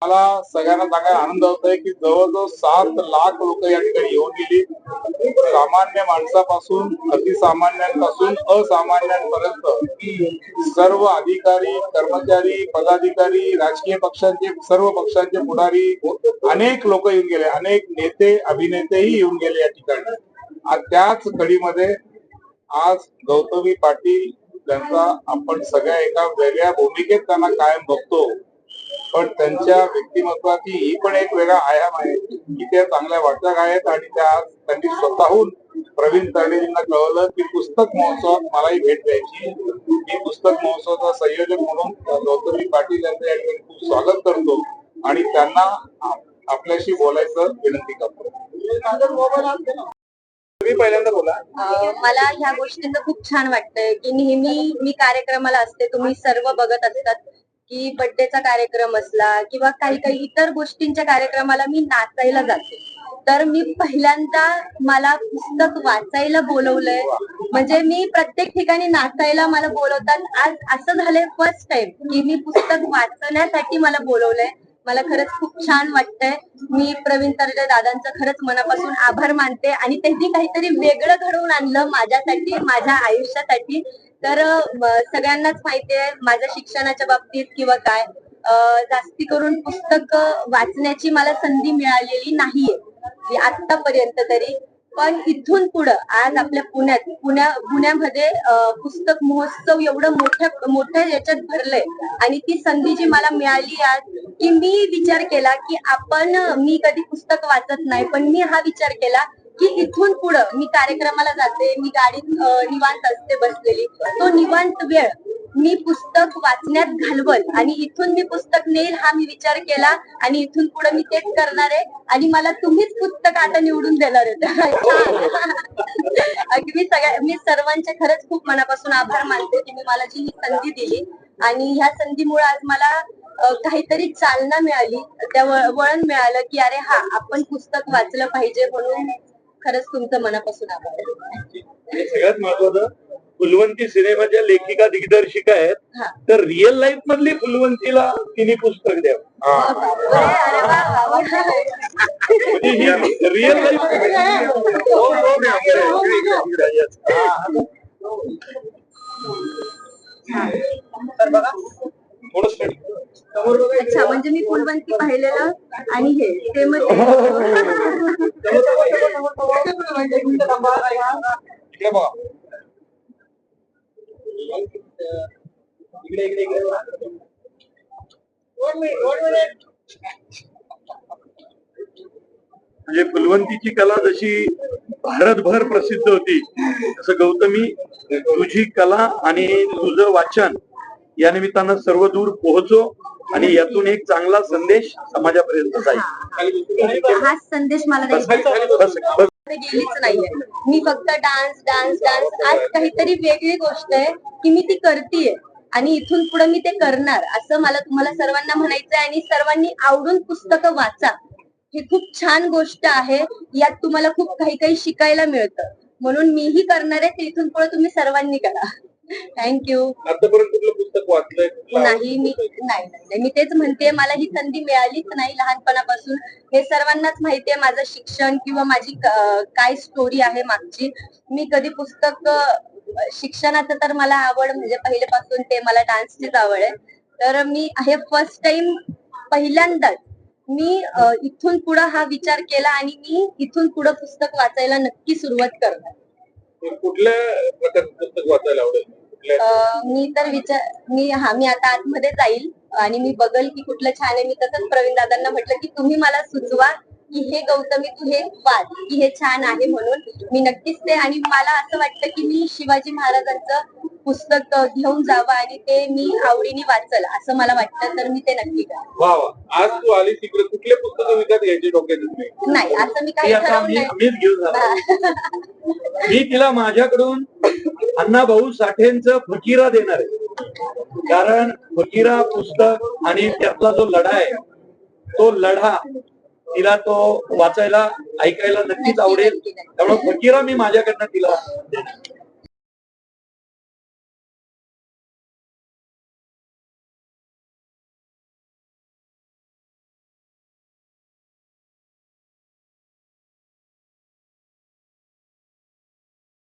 मला सगळ्यांना सांगायला आनंद होतोय की जवळजवळ 7 लाख लोक या ठिकाणी येऊन गेली. सामान्य माणसापासून अतिसामान्यांपासून असामान्यांपर्यंत सर्व अधिकारी, कर्मचारी, पदाधिकारी, राजकीय पक्षांचे सर्व पक्षांचे पुढारी अनेक लोक येऊन गेले. अनेक नेते अभिनेतेही येऊन गेले या ठिकाणी. त्याच कडीमध्ये आज गौतमी पाटील त्यांचा आपण सगळ्या एका वेगळ्या भूमिकेत त्यांना कायम बघतो, पण त्यांच्या व्यक्तिमत्वाची ही पण एक वेगळा आयाम आहे की त्या चांगल्या वाचक आहेत. आणि त्यांनी स्वतःहून प्रवीण तरडेजींना कळवलं की पुस्तक महोत्सवात मलाही भेट द्यायची. मी पुस्तक महोत्सवाचा संयोजक म्हणून गौतमी पाटील यांचं या ठिकाणी खूप स्वागत करतो आणि त्यांना आपल्याशी बोलायचं विनंती करतो. तुम्ही पहिल्यांदा बोला. मला ह्या गोष्टीचं खूप छान वाटतंय की नेहमी मी कार्यक्रमाला असते, तुम्ही सर्व बघत असतात की बर्थडेचा कार्यक्रम असला किंवा काही काही इतर गोष्टींच्या कार्यक्रमाला मी नाचायला जाते. तर मी पहिल्यांदा मला पुस्तक वाचायला बोलवलंय, म्हणजे मी प्रत्येक ठिकाणी नाचायला मला बोलवतात. आज असं झालंय फर्स्ट टाइम की मी पुस्तक वाचण्यासाठी मला बोलवलंय. मला खरंच खूप छान वाटतंय. मी प्रवीण तरडे दादांचं खरंच मनापासून आभार मानते आणि त्यांनी काहीतरी वेगळं घडवून आणलं माझ्यासाठी, माझ्या आयुष्यासाठी. तर सगळ्यांनाच माहितीये माझ्या शिक्षणाच्या बाबतीत किंवा काय जास्ती करून पुस्तक वाचण्याची मला संधी मिळालेली नाहीये आतापर्यंत तरी. पण इथून पुढं आज आपल्या पुण्यामध्ये पुस्तक महोत्सव एवढं मोठ्या याच्यात भरलंय आणि ती संधी जी मला मिळाली आज की मी विचार केला की मी कधी पुस्तक वाचत नाही, पण मी हा विचार केला की इथून पुढं मी कार्यक्रमाला जाते, मी गाडीत निवांत असते बसलेली, तो निवांत वेळ मी पुस्तक वाचण्यात घालवल आणि इथून मी पुस्तक नेईल हा मी विचार केला आणि इथून पुढे मी तेच करणार आहे. आणि मला तुम्हीच पुस्तक आता निवडून देणार आहे. मी सर्वांचे खरंच खूप मनापासून आभार मानते की मला जी ही संधी दिली आणि ह्या संधीमुळे आज मला काहीतरी चालना मिळाली, त्या वळण मिळालं की अरे हा आपण पुस्तक वाचलं पाहिजे. म्हणून खरंच तुमचं मनापासून आभार. सगळ्यात महत्वाचं फुलवंती सिनेमाच्या लेखिका दिग्दर्शिका आहेत, तर रिअल लाईफ मधली फुलवंतीला तिने पुस्तक द्यावं. रिअल लाईफ अच्छा, म्हणजे मी फुलवंती पाहिलेलं आणि हे ते म्हणजे फुलवंतीची कला जशी भारतभर प्रसिद्ध होती, तसं गौतमी तुझी कला आणि तुझं वाचन या निमित्तानं सर्व दूर पोहोचो आणि यातून एक चांगला संदेश समाजापर्यंत जाईल. हाच संदेश मला गेलीच नाहीये. मी फक्त डान्स डान्स डान्स आज काहीतरी वेगळी गोष्ट आहे की मी ती करतेय आणि इथून पुढे मी ते करणार असं मला तुम्हाला सर्वांना म्हणायचंय. आणि सर्वांनी आवडून पुस्तकं वाचा, ही खूप छान गोष्ट आहे. यात तुम्हाला खूप काही काही शिकायला मिळतं, म्हणून मीही करणार आहे. ते इथून पुढे तुम्ही सर्वांनी करा. थँक्यू. आतापर्यंत कुठलं पुस्तक वाचलंय? नाही, मी तेच म्हणते, मला ही संधी मिळालीच नाही लहानपणापासून. हे सर्वांनाच माहितीये माझं शिक्षण किंवा माझी काय स्टोरी आहे मागची. मी कधी पुस्तक शिक्षणाचं तर मला आवड म्हणजे पहिल्यापासून ते मला डान्सचीच आवड आहे. तर मी हे फर्स्ट टाइम पहिल्यांदाच मी इथून पुढं हा विचार केला आणि मी इथून पुढं पुस्तक वाचायला नक्की सुरुवात करणार. कुठल्या प्रकारचं पुस्तक वाचायला आवडेल? मी आता आतमध्ये जाईल आणि मी बघल की कुठलं छान आहे. मी तसंच प्रवीण दादांना म्हटलं की तुम्ही मला सुचवा की हे गौतमी तू हे वाच की हे छान आहे, म्हणून मी नक्कीच ते. आणि मला असं वाटतं की मी शिवाजी महाराजांचं पुस्तक घेऊन जावं आणि ते मी आवडीने वाचल असं मला वाटतं, तर मी ते नक्की करेन. आज तू आली तिकडे कुठले पुस्तक विकत घ्यायचे डोक्यात? नाही, असं मी काही ठरवलं नाही. मी तिला माझ्याकडून अण्णाभाऊ साठेंचं फकीरा देणार आहे, कारण फकीरा पुस्तक आणि त्यातला जो लढा आहे तो लढा तिला तो वाचायला ऐकायला नक्कीच आवडेल. त्यामुळे फकीरा मी माझ्याकडनं तिला देणार.